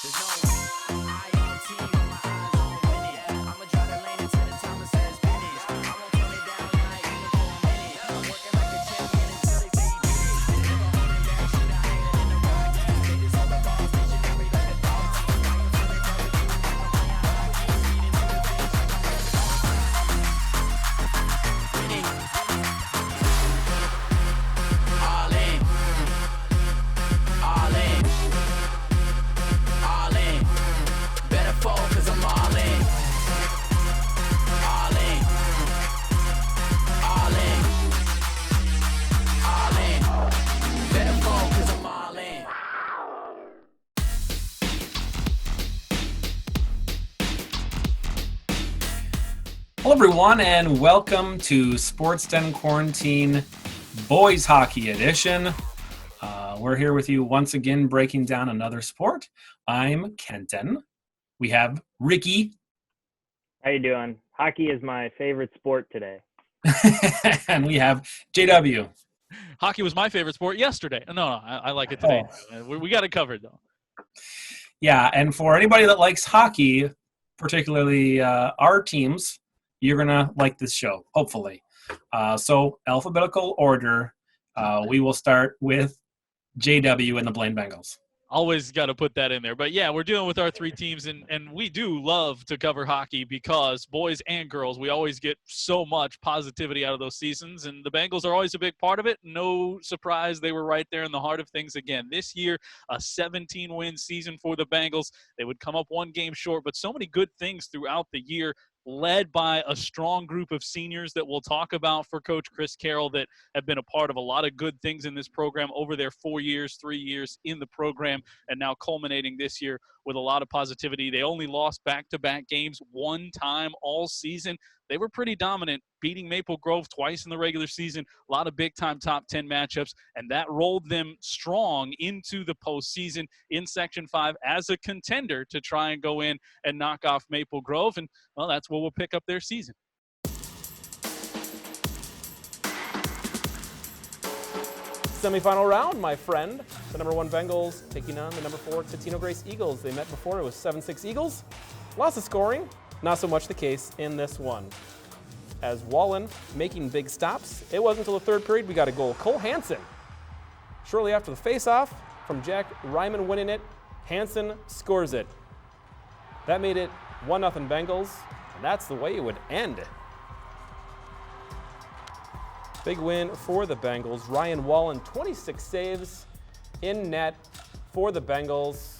There's no I on team, my eyes on winning. I'ma try to lane it till the timer says finish. I won't turn it down, not even for a minute. I'm working like a champion until they say he did it. Never holding back, shit, I ain't letting them ride. They just all the ball stationary like a dog team. I am feeling down with you, I'm playing hockey. Speeding to the finish like I'm winning. All in. All in. All in. Better fall cause I'm all in. All in. All in. All in. Better fall cause I'm all in. Hello, everyone, and welcome to Sports Den Quarantine Boys Hockey Edition. We're here with you once again, breaking down another sport. I'm Kenton. We have Ricky. How you doing? Hockey is my favorite sport today. And we have JW. Hockey was my favorite sport yesterday. No, I like it today. We got it covered, though. Yeah, and for anybody that likes hockey, particularly our teams, you're going to like this show, hopefully. So, alphabetical order, we will start with JW and the Blaine Bengals. Always got to put that in there. But, yeah, we're dealing with our three teams, and we do love to cover hockey because boys and girls, we always get so much positivity out of those seasons, and the Bengals are always a big part of it. No surprise, they were right there in the heart of things again. This year, a 17-win season for the Bengals. They would come up one game short, but so many good things throughout the year, led by a strong group of seniors that we'll talk about for Coach Chris Carroll that have been a part of a lot of good things in this program over their 3 years in the program, and now culminating this year with a lot of positivity. They only lost back-to-back games one time all season. They were pretty dominant, beating Maple Grove twice in the regular season, a lot of big-time top 10 matchups, and that rolled them strong into the postseason in Section 5 as a contender to try and go in and knock off Maple Grove, and, well, that's where we'll pick up their season. Semifinal round, my friend. The number 1 Bengals taking on the number 4 Centennial Grace Eagles. They met before. It was 7-6 Eagles. Lots of scoring. Not so much the case in this one. As Wallen making big stops, it wasn't until the third period we got a goal. Cole Hansen, shortly after the face-off from Jack Ryman winning it, Hansen scores it. That made it 1-0 Bengals, and that's the way it would end. Big win for the Bengals. Ryan Wallen, 26 saves in net for the Bengals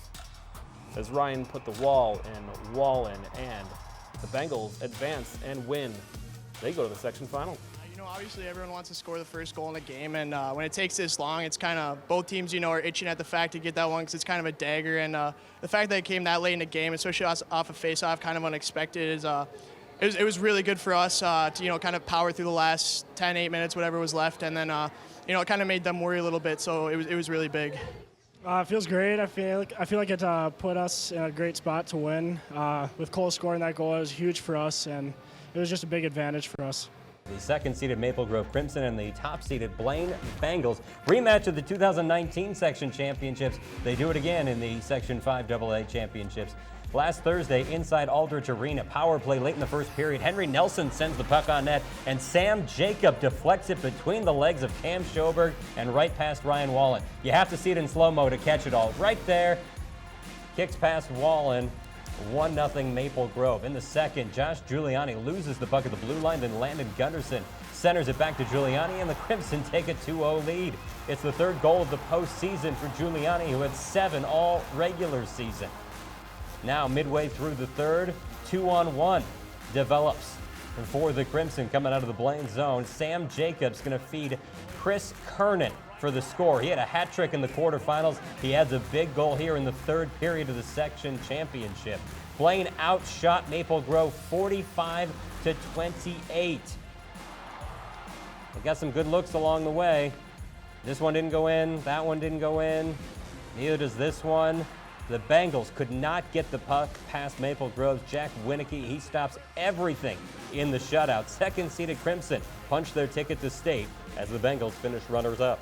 as Ryan put the wall in Wallen, and the Bengals advance and win. They go to the section final. Obviously everyone wants to score the first goal in a game, and when it takes this long, it's kind of both teams, are itching at the fact to get that one because it's kind of a dagger, and the fact that it came that late in the game, especially off a face-off, kind of unexpected, it was really good for us to kind of power through the last 8 minutes, whatever was left, and then it kind of made them worry a little bit, so it was really big. It feels great. I feel like it put us in a great spot to win. With Cole scoring that goal, it was huge for us, and it was just a big advantage for us. The second-seeded Maple Grove Crimson and the top-seeded Blaine Bengals. Rematch of the 2019 Section Championships. They do it again in the Section 5 AA Championships. Last Thursday, inside Aldrich Arena, power play late in the first period. Henry Nelson sends the puck on net, and Sam Jacob deflects it between the legs of Cam Schoberg and right past Ryan Wallen. You have to see it in slow-mo to catch it all. Right there, kicks past Wallen. 1-0 Maple Grove. In the second, Josh Giuliani loses the puck at the blue line, then Landon Gunderson centers it back to Giuliani, and the Crimson take a 2-0 lead. It's the third goal of the postseason for Giuliani, who had 7 all regular season. Now, midway through the third, 2-on-1 develops. And for the Crimson, coming out of the Blaine zone, Sam Jacobs going to feed Chris Kernan for the score. He had a hat trick in the quarterfinals. He adds a big goal here in the third period of the section championship. Blaine outshot Maple Grove 45-28. They got some good looks along the way. This one didn't go in. That one didn't go in. Neither does this one. The Bengals could not get the puck past Maple Grove's Jack Winicky. He stops everything in the shutout. Second-seeded Crimson punched their ticket to state as the Bengals finish runners-up.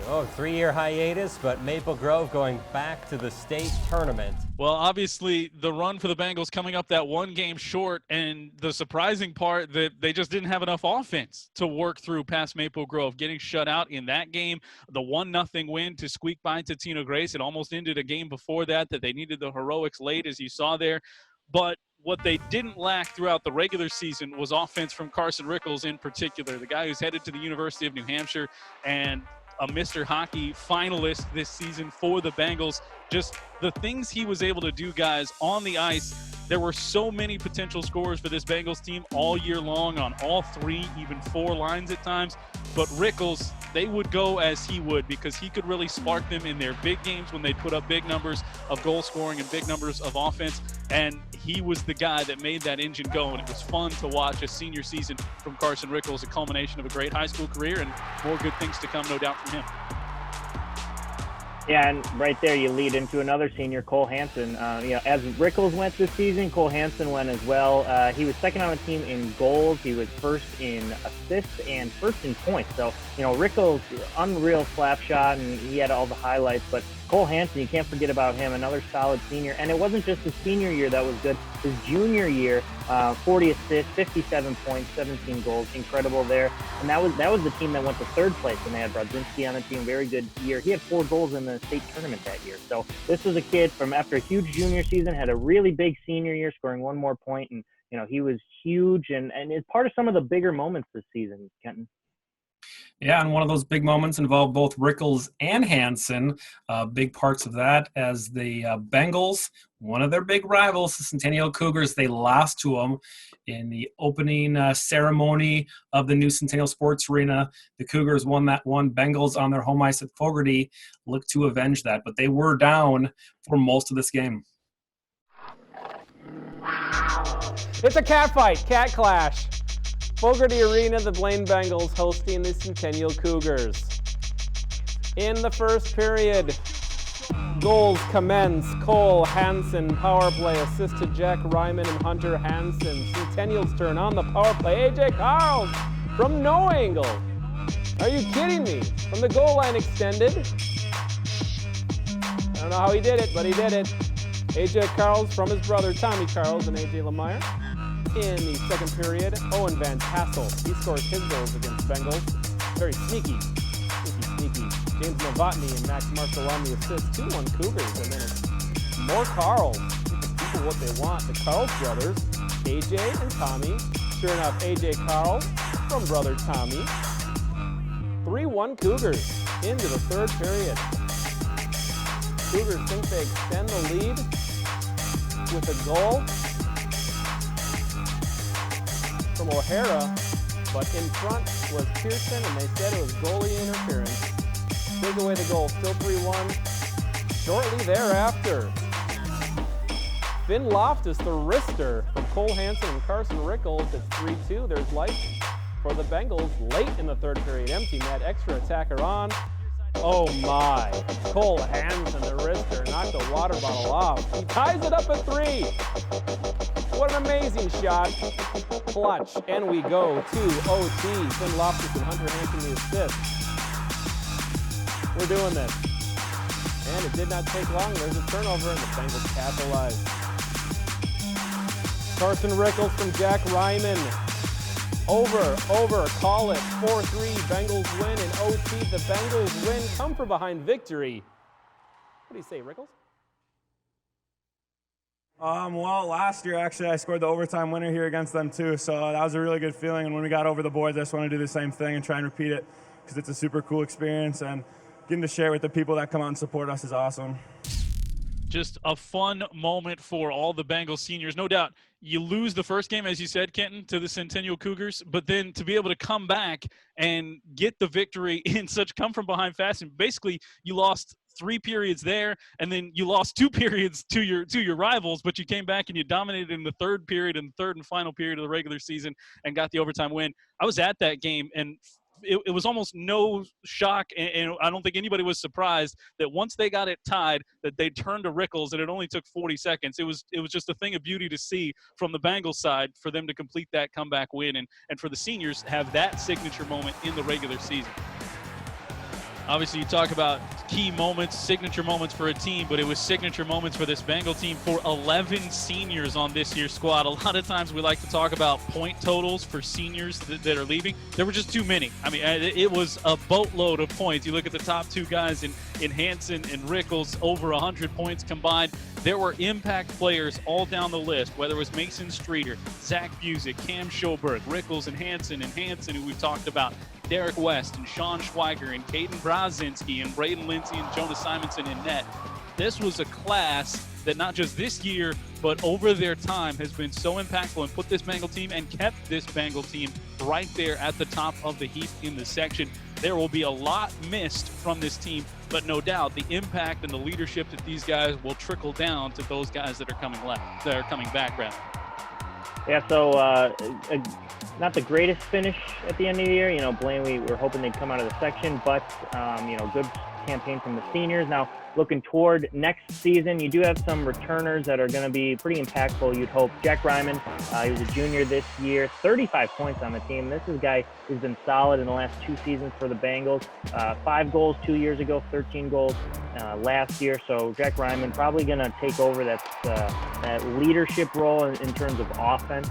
Oh, 3-year hiatus, but Maple Grove going back to the state tournament. Well, obviously, the run for the Bengals coming up that one game short, and the surprising part that they just didn't have enough offense to work through past Maple Grove, getting shut out in that game. The 1-0 win to squeak by Centennial Grace. It almost ended a game before that they needed the heroics late, as you saw there. But what they didn't lack throughout the regular season was offense from Carson Rickles in particular, the guy who's headed to the University of New Hampshire and a Mr. Hockey finalist this season for the Bengals. Just the things he was able to do, guys, on the ice. There were so many potential scorers for this Bengals team all year long on all 3, even 4 lines at times. But Rickles, they would go as he would, because he could really spark them in their big games when they put up big numbers of goal scoring and big numbers of offense. And he was the guy that made that engine go, and it was fun to watch a senior season from Carson Rickles, a culmination of a great high school career and more good things to come, no doubt, from him. Yeah, and right there you lead into another senior, Cole Hansen. As Rickles went this season, Cole Hansen went as well. He was second on the team in goals. He was first in assists and first in points. So, Rickles, unreal slap shot, and he had all the highlights. But Cole Hansen, you can't forget about him, another solid senior. And it wasn't just his senior year that was good. His junior year, 40 assists, 57 points, 17 goals, incredible there. And that was the team that went to third place when they had Brodzinski on the team. Very good year. He had 4 goals in the state tournament that year. So this was a kid from after a huge junior season, had a really big senior year, scoring 1 more point, and he was huge and is part of some of the bigger moments this season, Kenton. Yeah, and one of those big moments involved both Rickles and Hansen. Big parts of that as the Bengals, one of their big rivals, the Centennial Cougars, they lost to them in the opening ceremony of the new Centennial Sports Arena. The Cougars won that one. Bengals on their home ice at Fogarty looked to avenge that, but they were down for most of this game. It's a cat fight, cat clash. Fogarty Arena, the Blaine Bengals hosting the Centennial Cougars. In the first period, goals commence. Cole Hansen, power play, assist to Jack Ryman and Hunter Hansen. Centennial's turn on the power play. AJ Carls from no angle. Are you kidding me? From the goal line extended. I don't know how he did it, but he did it. AJ Carls from his brother Tommy Carls and AJ Lemire. In the second period, Owen Van Tassel. He scores his goals against Bengals. Very sneaky. James Novotny and Max Marshall on the assist. 2-1 Cougars, and then it's more Carls. People what they want. The Carls brothers, AJ and Tommy. Sure enough, AJ Carls from brother Tommy. 3-1 Cougars into the third period. Cougars think they extend the lead with a goal from O'Hara, but in front was Pearson, and they said it was goalie interference. Take away the goal, still 3-1. Shortly thereafter, Finn Loftus, the wrister from Cole Hansen and Carson Rickles at 3-2. There's life for the Bengals late in the third period. Empty net, extra attacker on. Oh my, Cole Hansen, the wrister, knocked the water bottle off. He ties it up at 3. What an amazing shot. Clutch, and we go to OT. Finn Loftus and Hunter Hansen the assist. We're doing this. And it did not take long. There's a turnover, and the Bengals capitalize. Carson Rickles from Jack Ryman. Over, call it. 4-3, Bengals win, and OT, the Bengals win. Come from behind victory. What do you say, Rickles? Well, last year, actually, I scored the overtime winner here against them, too, so that was a really good feeling. And when we got over the boards, I just want to do the same thing and try and repeat it because it's a super cool experience, and getting to share with the people that come out and support us is awesome. Just a fun moment for all the Bengals seniors. No doubt, you lose the first game, as you said, Kenton, to the Centennial Cougars, but then to be able to come back and get the victory in such come-from-behind fashion. Basically, you lost 3 periods there, and then you lost 2 periods to your rivals, but you came back and you dominated in the third period and third and final period of the regular season and got the overtime win. I was at that game, and it was almost no shock, and I don't think anybody was surprised that once they got it tied, that they turned to Rickles, and it only took 40 seconds. It was just a thing of beauty to see from the Bengals side for them to complete that comeback win, and for the seniors have that signature moment in the regular season. Obviously, you talk about key moments, signature moments for a team, but it was signature moments for this Bengal team for 11 seniors on this year's squad. A lot of times we like to talk about point totals for seniors that are leaving. There were just too many. I mean, it was a boatload of points. You look at the top two guys in Hansen and Rickles, over 100 points combined. There were impact players all down the list, whether it was Mason Streeter, Zach Busick, Cam Schoberg, Rickles and Hansen, who we've talked about, Derek West and Sean Schweiger and Caden Brazinski and Braden Lindsay and Jonas Simonson in net. This was a class that not just this year, but over their time has been so impactful and put this Bengal team and kept this Bengal team right there at the top of the heap in the section. There will be a lot missed from this team, but no doubt the impact and the leadership that these guys will trickle down to those guys that are coming back. Yeah, so not the greatest finish at the end of the year. You know, Blaine, we were hoping they'd come out of the section, but, good campaign from the seniors. Now, looking toward next season, you do have some returners that are going to be pretty impactful, you'd hope. Jack Ryman, he was a junior this year, 35 points on the team. This is a guy who's been solid in the last 2 seasons for the Bengals. 5 goals 2 years ago, 13 goals last year. So Jack Ryman probably going to take over that leadership role in terms of offense,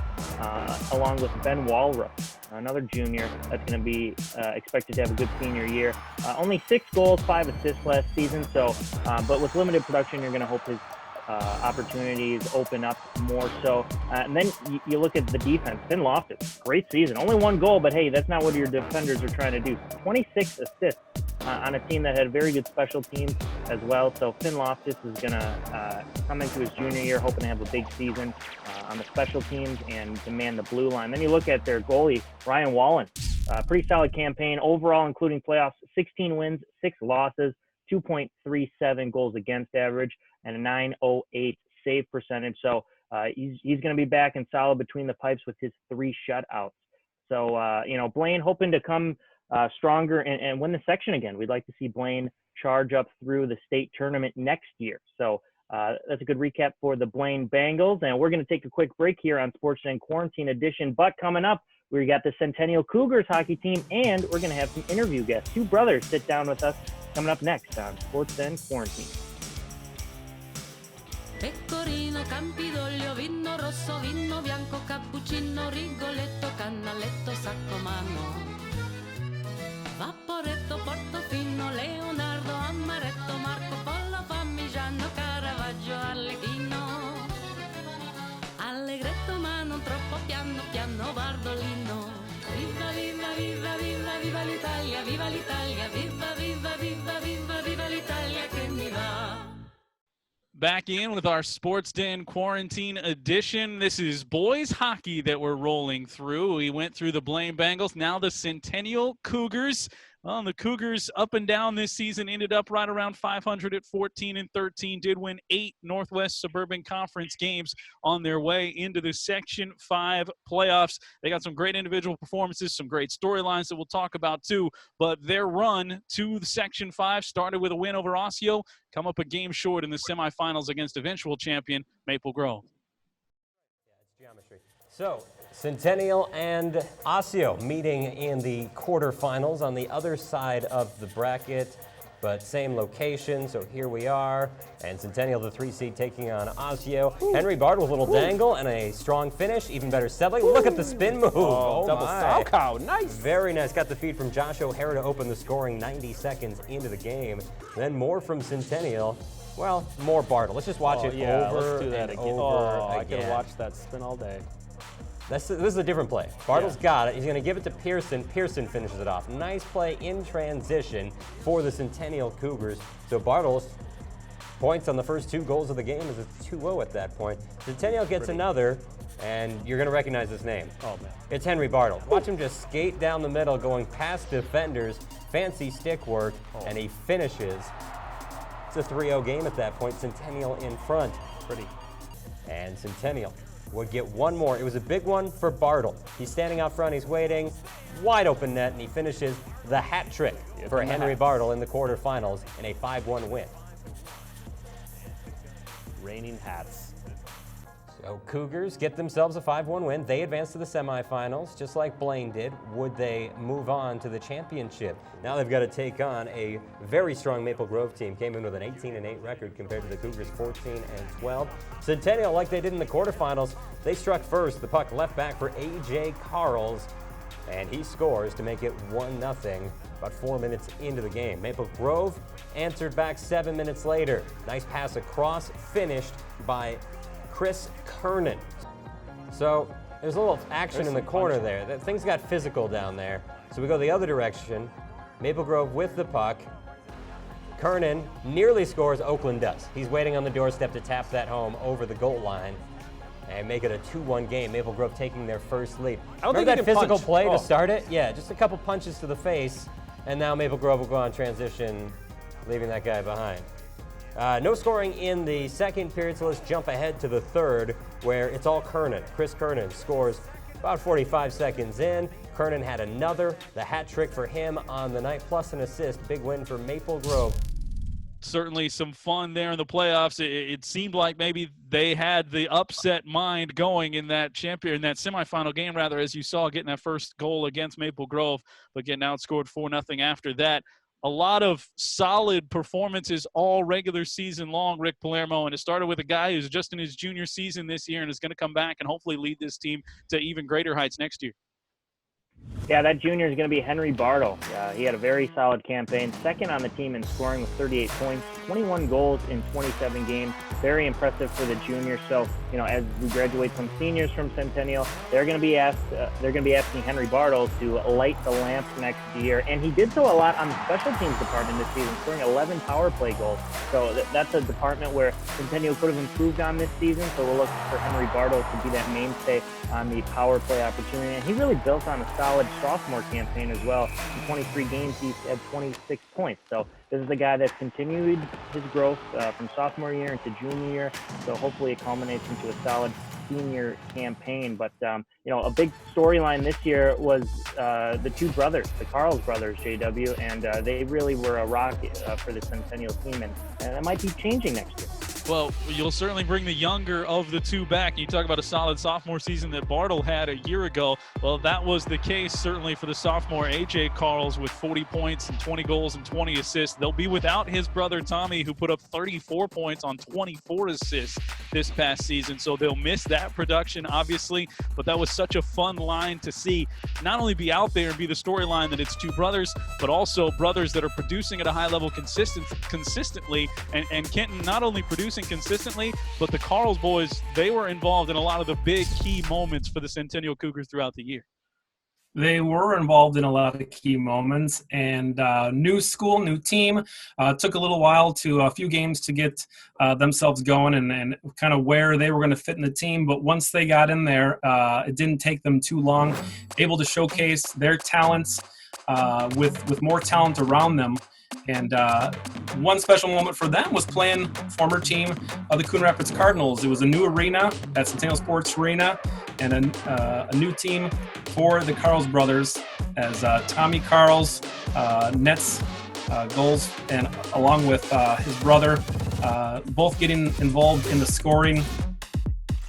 along with Ben Walrup, another junior that's going to be expected to have a good senior year. Only 6 goals, 5 assists last season. So, but with limited production, you're going to hope his opportunities open up more so. And then you look at the defense. Finn Loftus, great season. Only 1 goal, but hey, that's not what your defenders are trying to do. 26 assists on a team that had very good special teams as well. So Finn Loftus is going to come into his junior year hoping to have a big season on the special teams and demand the blue line. Then you look at their goalie, Ryan Wallen. Pretty solid campaign overall, including playoffs, 16 wins, 6 losses, 2.37 goals against average, and a 908 save percentage. So he's going to be back and solid between the pipes with his 3 shutouts. So, Blaine hoping to come stronger and win the section again. We'd like to see Blaine charge up through the state tournament next year. So that's a good recap for the Blaine Bengals. And we're going to take a quick break here on Sports Den Quarantine Edition. But coming up, we got the Centennial Cougars hockey team, and we're going to have some interview guests. 2 brothers sit down with us coming up next on Sports Den Quarantine. Pecorino, Campidoglio, vino rosso, vino bianco, cappuccino, Rigoletto, Canaletto, Saccomano, Vaporetto, Portofino, Leonardo, Amaretto, Marco Polo, Parmigiano, Caravaggio, Arlecchino, Allegretto ma non troppo piano, piano, Bardolino. Viva, viva, viva, viva, viva l'Italia, viva l'Italia, viva, viva, viva, viva, viva l'Italia che mi va. Back in with our Sports Den Quarantine Edition. This is boys hockey that we're rolling through. We went through the Blaine Bengals, now the Centennial Cougars. Well, the Cougars up and down this season ended up right around 500 at 14-13, did win 8 Northwest Suburban Conference games on their way into the Section 5 playoffs. They got some great individual performances, some great storylines that we'll talk about too, but their run to the Section 5 started with a win over Osseo, come up a game short in the semifinals against eventual champion Maple Grove. Yeah, it's geometry. So, Centennial and Osseo meeting in the quarterfinals on the other side of the bracket, but same location. So here we are, and Centennial, the 3 seed, taking on Osseo. Henry Bard with a little dangle and a strong finish. Even better settling. Look at the spin move. Oh, double my. Salchow. Nice. Very nice. Got the feed from Josh O'Hara to open the scoring 90 seconds into the game. Then more from Centennial. Well, more Bartle. Let's just watch it over let's do that and again. over I could again. have watched that spin all day. This is a different play. Bartle's got it. He's going to give it to Pearson. Pearson finishes it off. Nice play in transition for the Centennial Cougars. So Bartle's points on the first 2 goals of the game is a 2-0 at that point. Centennial gets another, and you're going to recognize his name. Oh, man. It's Henry Bartle. Watch him just skate down the middle, going past defenders, fancy stick work, and he finishes. It's a 3-0 game at that point. Centennial in front. Pretty. And Centennial would get one more. It was a big one for Bartle. He's standing out front, he's waiting, wide open net, and he finishes the hat trick for Henry Bartle in the quarterfinals in a 5-1 win. Raining hats. So Cougars get themselves a 5-1 win. They advance to the semifinals, just like Blaine did. Would they move on to the championship? Now they've got to take on a very strong Maple Grove team. Came in with an 18-8 record compared to the Cougars' 14-12. Centennial, like they did in the quarterfinals, they struck first. The puck left back for A.J. Carls, and he scores to make it 1-0 about 4 minutes into the game. Maple Grove answered back 7 minutes later. Nice pass across, finished by Chris Kernan. So there's a little action in the corner there. Things got physical down there. So we go the other direction. Maple Grove with the puck. Kernan nearly scores. Oakland does. He's waiting on the doorstep to tap that home over the goal line and make it a 2-1 game. Maple Grove taking their first lead. I don't Remember think that you can physical punch. play Oh. to start it? Yeah, just a couple punches to the face, and now Maple Grove will go on transition, leaving that guy behind. No scoring in the second period, so let's jump ahead to the third, where it's all Kernan. Chris Kernan scores about 45 seconds in. Kernan had the hat trick for him on the night, plus an assist. Big win for Maple Grove. Certainly some fun there in the playoffs. It seemed like maybe they had the upset mind going in that semifinal game, rather, as you saw, getting that first goal against Maple Grove, but getting outscored 4-0 after that. A lot of solid performances all regular season long, Rick Palermo, and it started with a guy who's just in his junior season this year and is going to come back and hopefully lead this team to even greater heights next year. Yeah, that junior is going to be Henry Bartle. He had a very solid campaign, second on the team in scoring with 38 points, 21 goals in 27 games. Very impressive for the junior. So, as we graduate some seniors from Centennial, they're going to be asking Henry Bartle to light the lamps next year, and he did so a lot on the special teams department this season, scoring 11 power play goals. So that's a department where Centennial could have improved on this season. So we'll look for Henry Bartle to be that mainstay on the power play opportunity, and he really built on a solid sophomore campaign as well. In 23 games, he's had 26 points. So this is a guy that's continued his growth from sophomore year into junior year. So hopefully it culminates into a solid senior campaign. But, a big storyline this year was the two brothers, the Carls brothers, JW, and they really were a rock for the Centennial team, and that might be changing next year. Well, you'll certainly bring the younger of the two back. You talk about a solid sophomore season that Bartle had a year ago. Well, that was the case certainly for the sophomore A.J. Carls with 40 points and 20 goals and 20 assists. They'll be without his brother Tommy, who put up 34 points on 24 assists this past season. So they'll miss that production, obviously. But that was such a fun line to see, not only be out there and be the storyline that it's two brothers, but also brothers that are producing at a high level consistently. And Kenton not only producing consistently, but the Carls boys, they were involved in a lot of the big key moments for the Centennial Cougars throughout the year. They were involved in a lot of key moments, and new school, new team. Took a little while a few games to get themselves going and kind of where they were going to fit in the team. But once they got in there, it didn't take them too long, able to showcase their talents with more talent around them. And one special moment for them was playing former team of the Coon Rapids Cardinals. It was a new arena at Centennial Sports Arena, and a new team for the Carls brothers as Tommy Carls nets goals, and along with his brother, both getting involved in the scoring.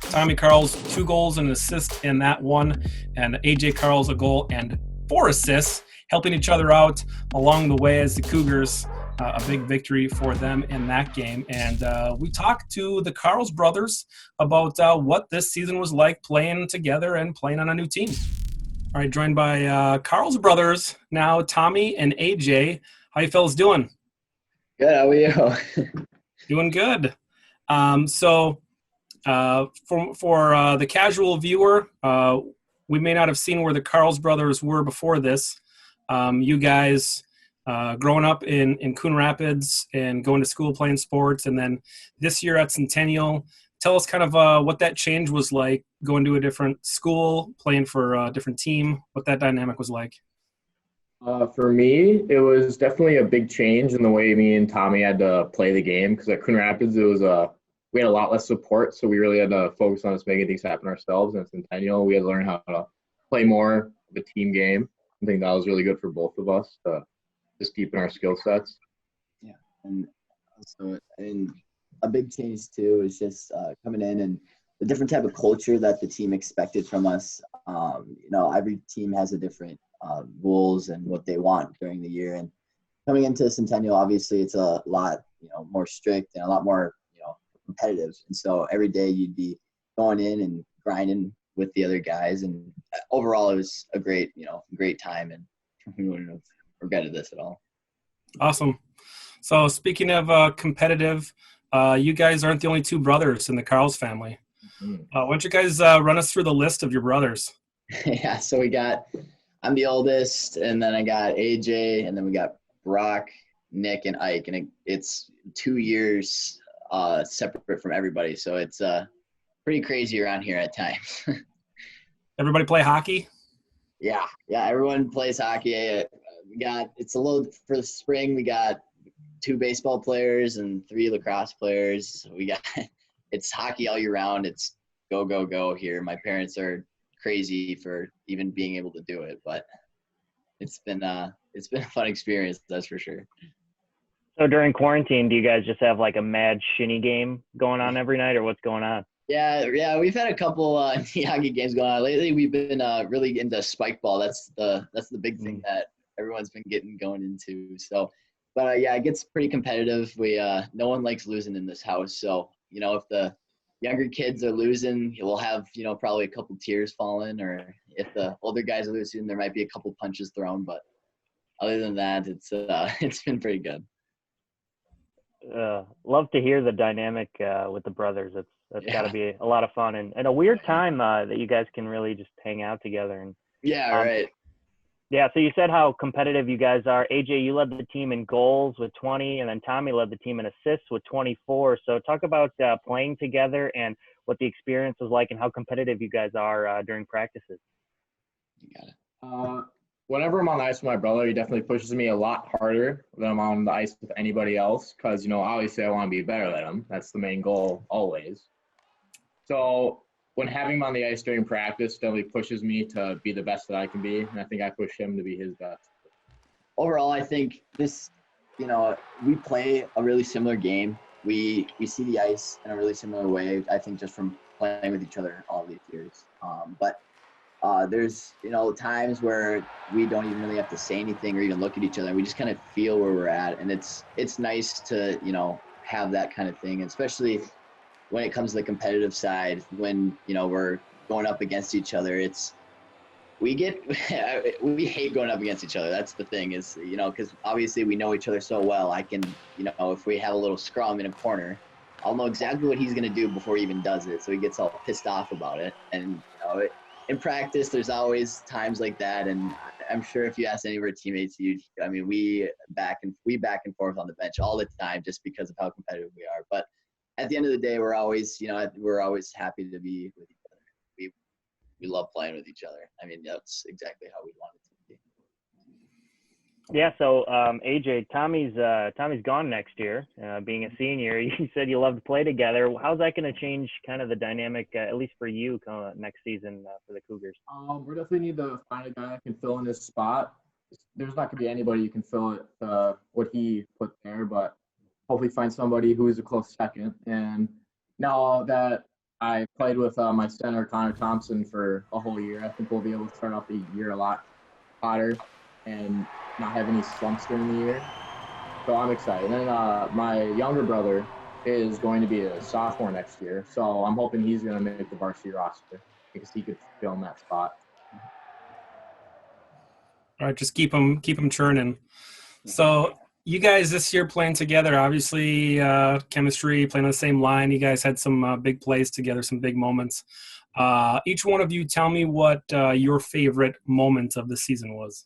Tommy Carls, 2 goals and an assist in that one, and A.J. Carls, a goal and 4 assists, helping each other out along the way as the Cougars, a big victory for them in that game. And we talked to the Carls brothers about what this season was like playing together and playing on a new team. All right, joined by Carls brothers now, Tommy and AJ. How you fellas doing? Good, how are you? Doing good. So for the casual viewer, we may not have seen where the Carls brothers were before this. You guys growing up in Coon Rapids and going to school playing sports, and then this year at Centennial. Tell us kind of what that change was like, going to a different school, playing for a different team, what that dynamic was like. For me, it was definitely a big change in the way me and Tommy had to play the game, because at Coon Rapids, we had a lot less support, so we really had to focus on just making things happen ourselves. And at Centennial, we had to learn how to play more of a team game. I think that was really good for both of us to just deepen our skill sets. Yeah, and also, a big change too is just coming in and the different type of culture that the team expected from us. Every team has a different rules and what they want during the year. And coming into Centennial, obviously, it's a lot, more strict and a lot more, competitive. And so every day you'd be going in and grinding with the other guys. And overall, it was a great time, and we wouldn't have regretted this at all. Awesome. So speaking of competitive, you guys aren't the only two brothers in the Carls family. Mm-hmm. Why don't you guys run us through the list of your brothers? Yeah, so I'm the oldest, and then I got AJ, and then we got Brock, Nick, and Ike, and it's 2 years separate from everybody, so it's pretty crazy around here at times. Everybody play hockey? Yeah, everyone plays hockey. It's a little for the spring. We got 2 baseball players and 3 lacrosse players. It's hockey all year round. It's go here. My parents are crazy for even being able to do it, but it's been a fun experience, that's for sure. So during quarantine, do you guys just have like a mad shinny game going on every night, or what's going on? Yeah, we've had a couple hockey games going on lately. We've been really into spike ball. That's the big thing that everyone's been getting going into. So, but it gets pretty competitive. We no one likes losing in this house. So if the younger kids are losing, we'll have probably a couple tears falling, or if the older guys are losing, there might be a couple punches thrown. But other than that, it's been pretty good. Love to hear the dynamic with the brothers. That's got to be a lot of fun and a weird time that you guys can really just hang out together. And right. Yeah, so you said how competitive you guys are. AJ, you led the team in goals with 20, and then Tommy led the team in assists with 24. So talk about playing together and what the experience was like and how competitive you guys are during practices. You got it. Whenever I'm on the ice with my brother, he definitely pushes me a lot harder than I'm on the ice with anybody else because, obviously I want to be better than him. That's the main goal always. So when having him on the ice during practice definitely pushes me to be the best that I can be, and I think I push him to be his best. Overall, I think this, we play a really similar game. We see the ice in a really similar way, I think, just from playing with each other all these years. But there's, times where we don't even really have to say anything or even look at each other. We just kind of feel where we're at, and it's nice to, have that kind of thing, especially when it comes to the competitive side, when, we're going up against each other. We hate going up against each other. That's the thing is, because obviously we know each other so well. I can, if we have a little scrum in a corner, I'll know exactly what he's going to do before he even does it. So he gets all pissed off about it. And, in practice, there's always times like that. And I'm sure if you ask any of our teammates, we back and forth on the bench all the time just because of how competitive we are. But at the end of the day, we're always happy to be with each other. We love playing with each other. That's exactly how we want it to be. Yeah, so AJ, Tommy's gone next year, being a senior. You said you love to play together. How's that going to change kind of the dynamic, at least for you, next season for the Cougars? We definitely need to find a guy that can fill in his spot. There's not going to be anybody who can fill it, what he put there, but hopefully find somebody who is a close second. And now that I played with my center, Connor Thompson, for a whole year, I think we'll be able to start off the year a lot hotter and not have any slumps during the year. So I'm excited. And then my younger brother is going to be a sophomore next year, so I'm hoping he's going to make the varsity roster because he could fill in that spot. All right, just keep them churning. So you guys this year playing together, obviously chemistry, playing on the same line. You guys had some big plays together, some big moments. Each one of you tell me what your favorite moment of the season was.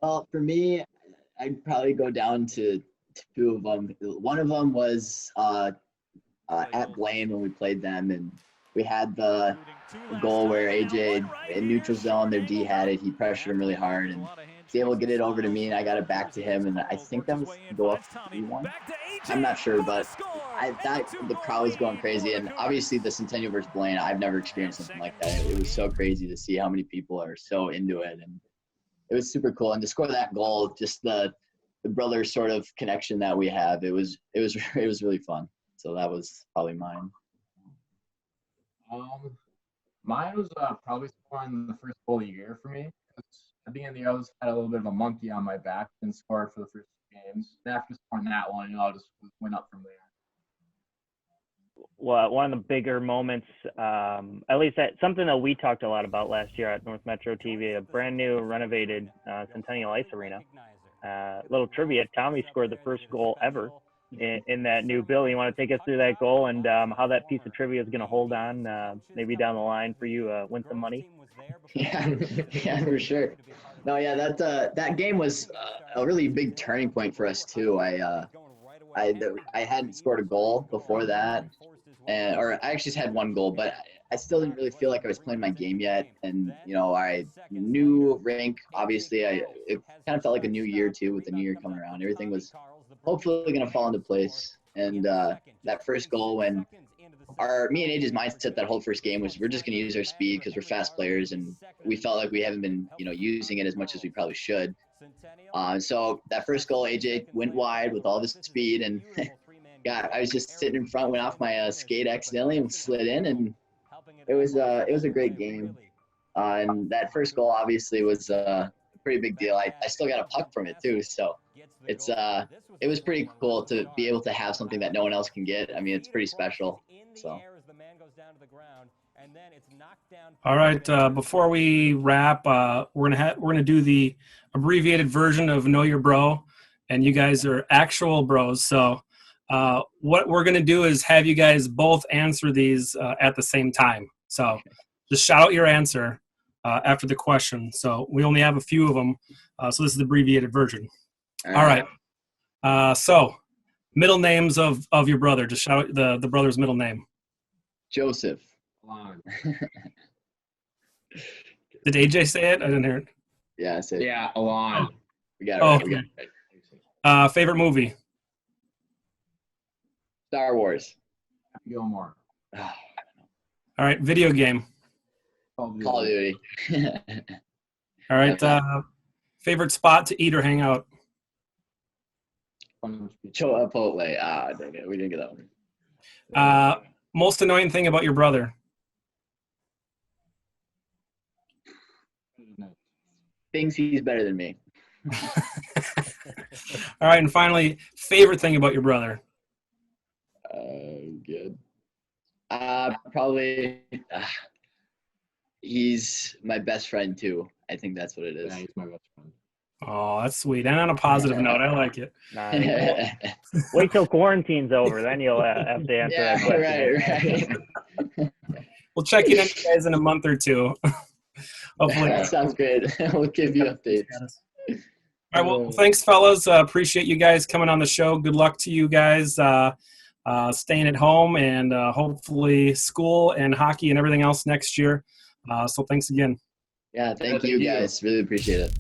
Well, for me, I'd probably go down to 2 of them. One of them was at Blaine when we played them, and we had the goal where AJ in neutral zone, their D had it. He pressured him really hard, and was able to get it over to me, and I got it back to him, and I think that was the goal up 3-1. I'm not sure, but the crowd was going crazy, and obviously the Centennial versus Blaine, I've never experienced something like that. It was so crazy to see how many people are so into it, and it was super cool. And to score that goal, just the brother sort of connection that we have, it was really fun. So that was probably mine. Mine was probably scoring the first goal of the year for me. At the beginning of the year, I had a little bit of a monkey on my back and scored for the first games. And after scoring that one, I just went up from there. Well, one of the bigger moments, at least something that we talked a lot about last year at North Metro TV, a brand new renovated Centennial Ice Arena. Little trivia, Tommy scored the first goal ever in that new building. You want to take us through that goal and how that piece of trivia is going to hold on maybe down the line for you, win some money? Yeah, for sure. No, yeah, that game was a really big turning point for us too. I hadn't scored a goal before that, or I actually just had one goal, but I still didn't really feel like I was playing my game yet. And I new rink, obviously, it kind of felt like a new year too, with the new year coming around. Everything was hopefully going to fall into place. And that first goal, when me and AJ's mindset that whole first game was, we're just going to use our speed because we're fast players, and we felt like we haven't been using it as much as we probably should. So that first goal, AJ went wide with all this speed, and I was just sitting in front, went off my skate accidentally and slid in, and it was a great game. And that first goal obviously was a pretty big deal. I still got a puck from it too, so it was pretty cool to be able to have something that no one else can get. I mean, it's pretty special. So. All right. Before we wrap, we're gonna do the abbreviated version of Know Your Bro, and you guys are actual bros. So what we're gonna do is have you guys both answer these at the same time. So just shout out your answer after the question. So we only have a few of them. So this is the abbreviated version. All right. So middle names of your brother. Just shout out the brother's middle name. Joseph. Did AJ say it? I didn't hear it. Yeah, I said it. Yeah, Alon. We got it right. We got it right. Favorite movie? Star Wars. Gilmore. All right. Video game. Call of Duty. All right. Favorite spot to eat or hang out? Chipotle. Dang it. We didn't get that one. Most annoying thing about your brother? Thinks he's better than me. All right. And finally, favorite thing about your brother? Good. Probably he's my best friend too. I think that's what it is. Yeah, he's my best friend. Oh, that's sweet. And on a positive note, I like it. Nice. Wait till quarantine's over, then you'll have to answer that question. Right. We'll check in on you guys in a month or two. Hopefully. That sounds good. We'll give you updates. All right. Well, thanks, fellas. Appreciate you guys coming on the show. Good luck to you guys staying at home, and hopefully school and hockey and everything else next year. So thanks again. Yeah, thank you guys. Really appreciate it.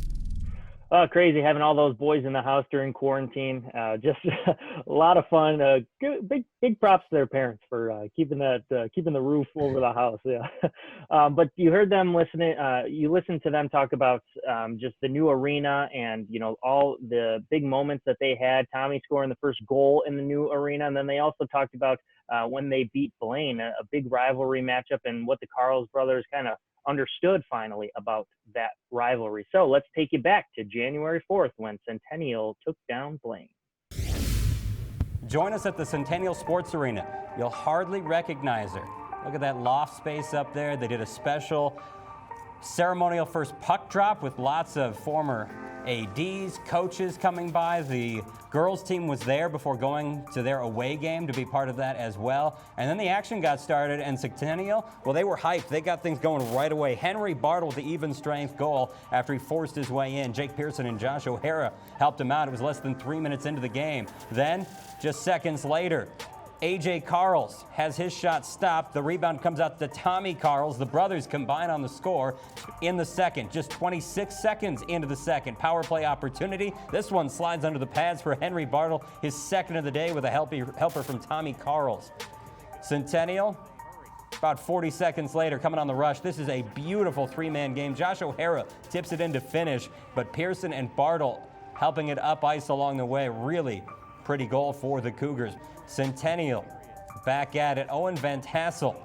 Oh, crazy having all those boys in the house during quarantine. Just a lot of fun. Big props to their parents for keeping the roof over the house. Yeah. But you heard them listening. You listened to them talk about just the new arena and all the big moments that they had. Tommy scoring the first goal in the new arena, and then they also talked about when they beat Blaine, a big rivalry matchup, and what the Carls brothers kind of understood finally about that rivalry. So let's take you back to January 4th when Centennial took down Blaine. Join us at the Centennial Sports Arena. You'll hardly recognize her. Look at that loft space up there. They did a special ceremonial first puck drop with lots of former ADs, coaches coming by. The girls team was there before going to their away game to be part of that as well. And then the action got started, and Centennial, well, they were hyped. They got things going right away. Henry Bartle with the even strength goal after he forced his way in. Jake Pearson and Josh O'Hara helped him out. It was less than 3 minutes into the game. Then, just seconds later, AJ Carls has his shot stopped. The rebound comes out to Tommy Carls. The brothers combine on the score in the second. Just 26 seconds into the second. Power play opportunity. This one slides under the pads for Henry Bartle, his second of the day with a helper from Tommy Carls. Centennial, about 40 seconds later, coming on the rush. This is a beautiful three-man game. Josh O'Hara tips it in to finish, but Pearson and Bartle helping it up ice along the way. Really pretty goal for the Cougars. Centennial back at it. Owen Van Tassel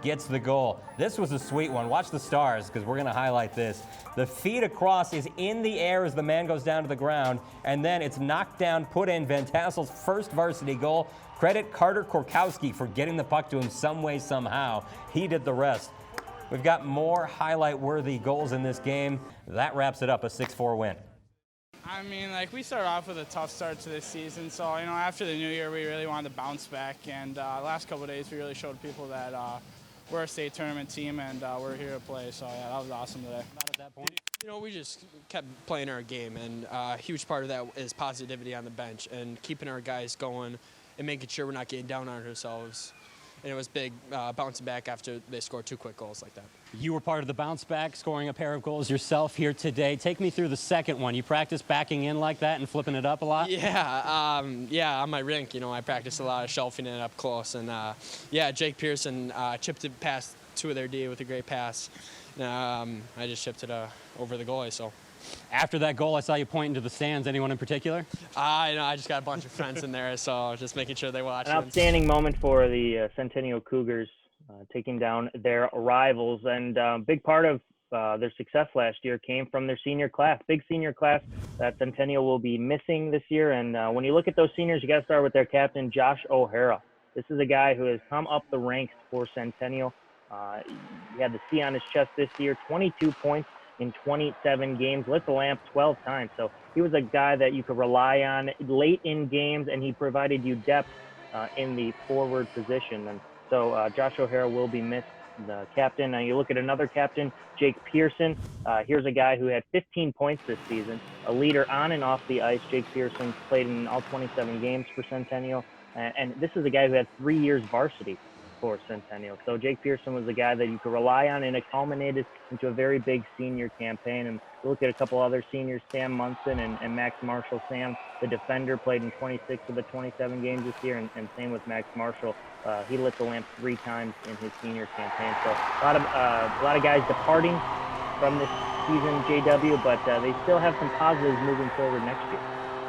gets the goal. This was a sweet one. Watch the stars, because we're going to highlight this. The feed across is in the air as the man goes down to the ground, and then it's knocked down, put in. Van Tassel's first varsity goal. Credit Carter Korkowski for getting the puck to him some way, somehow. He did the rest. We've got more highlight-worthy goals in this game. That wraps it up, a 6-4 win. I mean, like, we started off with a tough start to this season, so, you know, after the new year, we really wanted to bounce back, and the last couple of days, we really showed people that we're a state tournament team, and we're here to play, so, yeah, that was awesome today. Not at that point. You know, we just kept playing our game, and a huge part of that is positivity on the bench and keeping our guys going and making sure we're not getting down on ourselves. And it was big bouncing back after they scored 2 quick goals like that. You were part of the bounce back, scoring a pair of goals yourself here today. Take me through the second one. You practice backing in like that and flipping it up a lot? Yeah, on my rink, you know, I practice a lot of shelving it up close. And, yeah, Jake Pearson chipped it past 2 of their D with a great pass. I just chipped it over the goalie, so. After that goal, I saw you pointing to the stands. Anyone in particular? I just got a bunch of friends in there, so just making sure they watch. An outstanding moment for the Centennial Cougars, taking down their rivals. And a big part of their success last year came from their senior class, big senior class that Centennial will be missing this year. And when you look at those seniors, you got to start with their captain, Josh O'Hara. This is a guy who has come up the ranks for Centennial. He had the C on his chest this year, 22 points in 27 games, lit the lamp 12 times. So he was a guy that you could rely on late in games, and he provided you depth in the forward position. And so Josh O'Hara will be missed, the captain. Now you look at another captain, Jake Pearson. Here's a guy who had 15 points this season, a leader on and off the ice. Jake Pearson played in all 27 games for Centennial. And this is a guy who had 3 years varsity for Centennial. So Jake Pearson was the guy that you could rely on, and it culminated into a very big senior campaign. And you look at a couple other seniors, Sam Munson and Max Marshall. Sam, the defender, played in 26 of the 27 games this year, and same with Max Marshall. He lit the lamp 3 times in his senior campaign. So a lot of guys departing from this season, JW, but they still have some positives moving forward next year.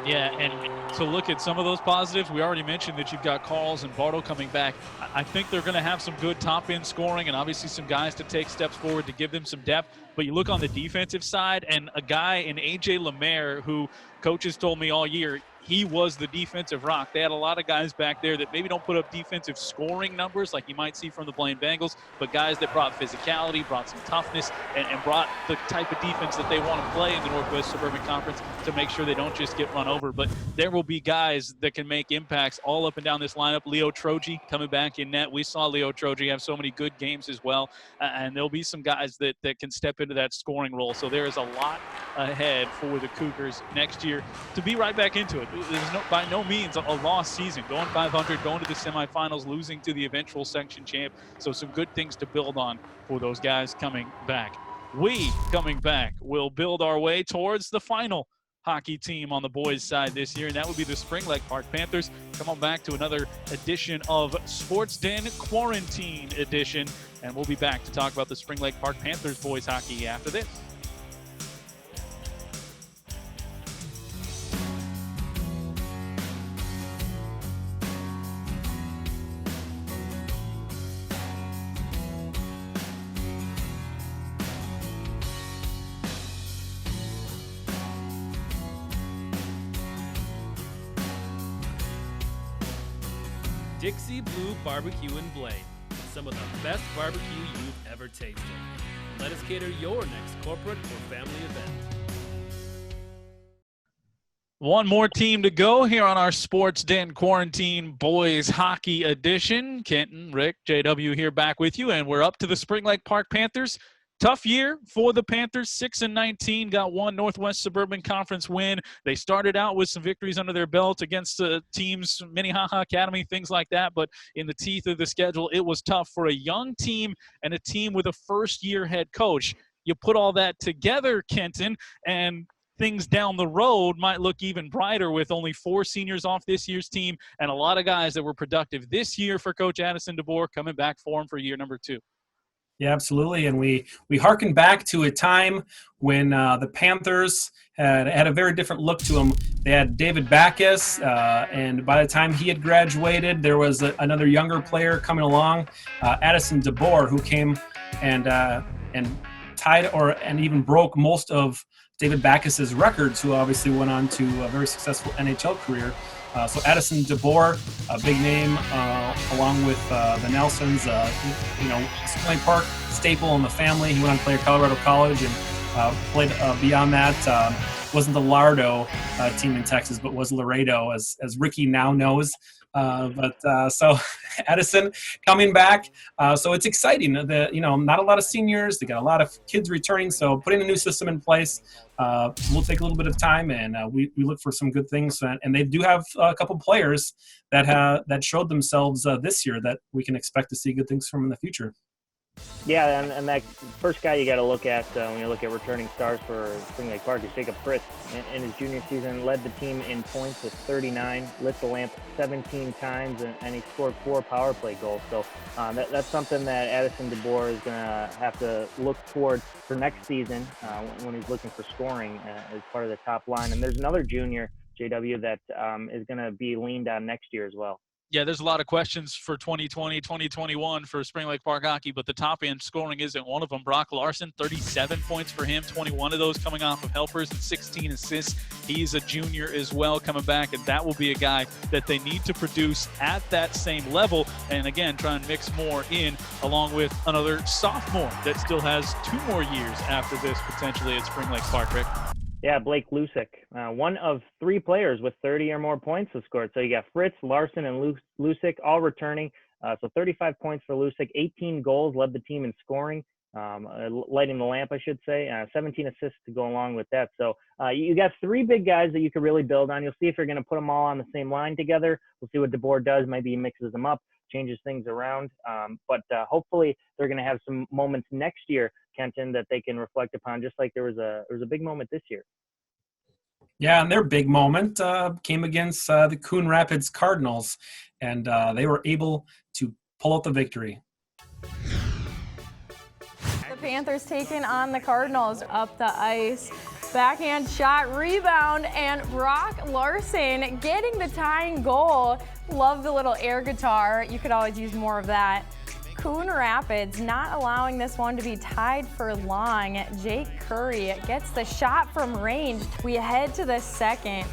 Yeah, and to look at some of those positives, we already mentioned that you've got Carls and Bartle coming back. I think they're going to have some good top-end scoring and obviously some guys to take steps forward to give them some depth. But you look on the defensive side, and a guy in A.J. Lemaire, who coaches told me all year, he was the defensive rock. They had a lot of guys back there that maybe don't put up defensive scoring numbers like you might see from the Blaine Bengals, but guys that brought physicality, brought some toughness, and brought the type of defense that they want to play in the Northwest Suburban Conference to make sure they don't just get run over. But there will be guys that can make impacts all up and down this lineup. Leo Troji coming back in net. We saw Leo Troji have so many good games as well, and there'll be some guys that can step into that scoring role. So there is a lot ahead for the Cougars next year to be right back into it. There's by no means a lost season. Going 500, going to the semifinals, losing to the eventual section champ. So some good things to build on for those guys coming back. We, coming back, will build our way towards the final hockey team on the boys' side this year, and that would be the Spring Lake Park Panthers. Come on back to another edition of Sports Den Quarantine Edition, and we'll be back to talk about the Spring Lake Park Panthers boys hockey after this. Dixie Blue Barbecue and Blaine. Some of the best barbecue you've ever tasted. Let us cater your next corporate or family event. One more team to go here on our Sports Den Quarantine Boys Hockey Edition. Kenton, Rick, JW here back with you, and we're up to the Spring Lake Park Panthers. Tough year for the Panthers, 6-19, got one Northwest Suburban Conference win. They started out with some victories under their belt against teams, Minnehaha Academy, things like that, but in the teeth of the schedule, it was tough for a young team and a team with a first-year head coach. You put all that together, Kenton, and things down the road might look even brighter with only 4 seniors off this year's team and a lot of guys that were productive this year for Coach Addison DeBoer coming back for him for year number 2. Yeah, absolutely. And we harken back to a time when the Panthers had a very different look to them. They had David Backus, and by the time he had graduated, there was another younger player coming along, Addison DeBoer, who came and tied and even broke most of David Backus's records, who obviously went on to a very successful NHL career. So Addison DeBoer, a big name, along with the Nelsons, Spillane Park staple in the family. He went on to play at Colorado College and played beyond that. Wasn't the Lardo team in Texas, but was Laredo, as Ricky now knows. So Addison coming back. So it's exciting that, not a lot of seniors. They got a lot of kids returning. So putting a new system in place will take a little bit of time, and we look for some good things. And they do have a couple players that showed themselves this year that we can expect to see good things from in the future. Yeah, and that first guy you got to look at when you look at returning stars for Spring Lake Park is Jacob Fritz. In his junior season, led the team in points with 39, lit the lamp 17 times, and he scored 4 power play goals. So that's something that Addison DeBoer is going to have to look towards for next season when he's looking for scoring as part of the top line. And there's another junior, JW, that is going to be leaned on next year as well. Yeah, there's a lot of questions for 2020, 2021 for Spring Lake Park hockey, but the top end scoring isn't one of them. Brock Larson, 37 points for him, 21 of those coming off of helpers and 16 assists. He's a junior as well coming back, and that will be a guy that they need to produce at that same level. And again, try and mix more in along with another sophomore that still has 2 more years after this potentially at Spring Lake Park, Rick. Yeah, Blake Lusick, one of 3 players with 30 or more points have scored. So you got Fritz, Larson, and Lusick all returning. So 35 points for Lusick, 18 goals, led the team in scoring, lighting the lamp, I should say, 17 assists to go along with that. So you got 3 big guys that you could really build on. You'll see if you're going to put them all on the same line together. We'll see what DeBoer does. Maybe he mixes them up, changes things around. But hopefully they're going to have some moments next year, Kenton, that they can reflect upon, just like there was a big moment this year. Yeah, and their big moment came against the Coon Rapids Cardinals, and they were able to pull out the victory. The Panthers taking on the Cardinals up the ice. Backhand shot, rebound, and Brock Larson getting the tying goal. Love the little air guitar. You could always use more of that. Coon Rapids not allowing this one to be tied for long. Jake Curry gets the shot from range. We head to the second.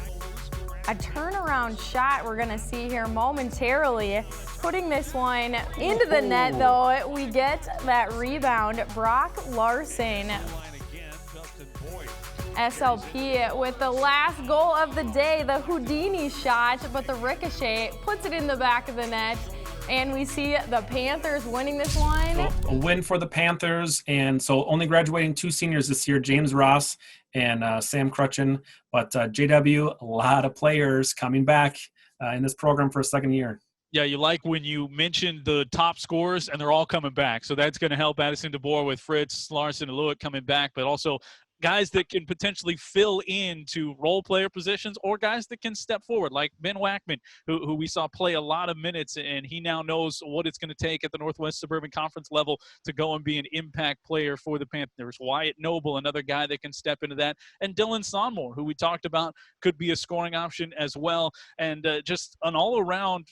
A turnaround shot we're going to see here momentarily. Putting this one into the net, though. We get that rebound. Brock Larson. SLP with the last goal of the day, the Houdini shot, but the ricochet puts it in the back of the net. And we see the Panthers winning this one. So a win for the Panthers, and so only graduating 2 seniors this year, James Ross and Sam Crutchen. But JW, a lot of players coming back in this program for a second year. Yeah, you like when you mentioned the top scorers, and they're all coming back. So that's going to help Addison DeBoer with Fritz, Larson, and Lewitt coming back, but also guys that can potentially fill into role player positions or guys that can step forward, like Ben Wackman, who we saw play a lot of minutes, and he now knows what it's going to take at the Northwest Suburban Conference level to go and be an impact player for the Panthers. Wyatt Noble, another guy that can step into that, and Dylan Sonmore, who we talked about, could be a scoring option as well, and just an all-around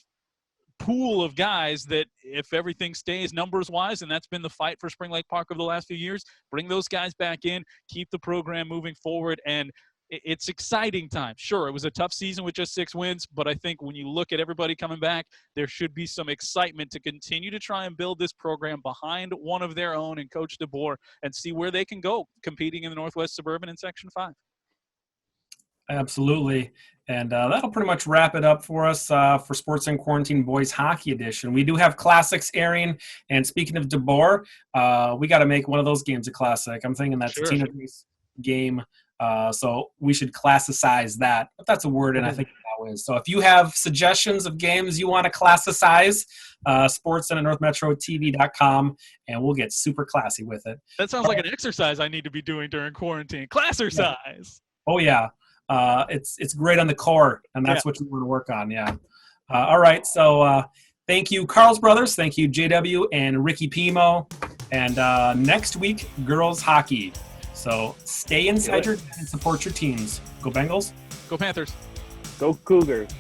pool of guys that, if everything stays numbers-wise, and that's been the fight for Spring Lake Park over the last few years, bring those guys back in, keep the program moving forward, and it's exciting time. Sure, it was a tough season with just 6 wins, but I think when you look at everybody coming back, there should be some excitement to continue to try and build this program behind one of their own and Coach DeBoer and see where they can go competing in the Northwest Suburban in Section 5. Absolutely. And that'll pretty much wrap it up for us for Sports in Quarantine Boys Hockey Edition. We do have classics airing. And speaking of DeBoer, we got to make one of those games a classic. I'm thinking that's a Tina Grace game. So we should classicize that. But that's a word, and I think that is. So if you have suggestions of games you want to classicize, sports@northmetrotv.com, and we'll get super classy with it. That sounds like an exercise I need to be doing during quarantine. Classercise. Oh, yeah. It's great on the core, and that's what you want to work on. Yeah. All right. So thank you, Carl's Brothers. Thank you, JW and Ricky Pimo. And next week, girls hockey. So stay inside your den and support your teams. Go Bengals. Go Panthers. Go Cougars.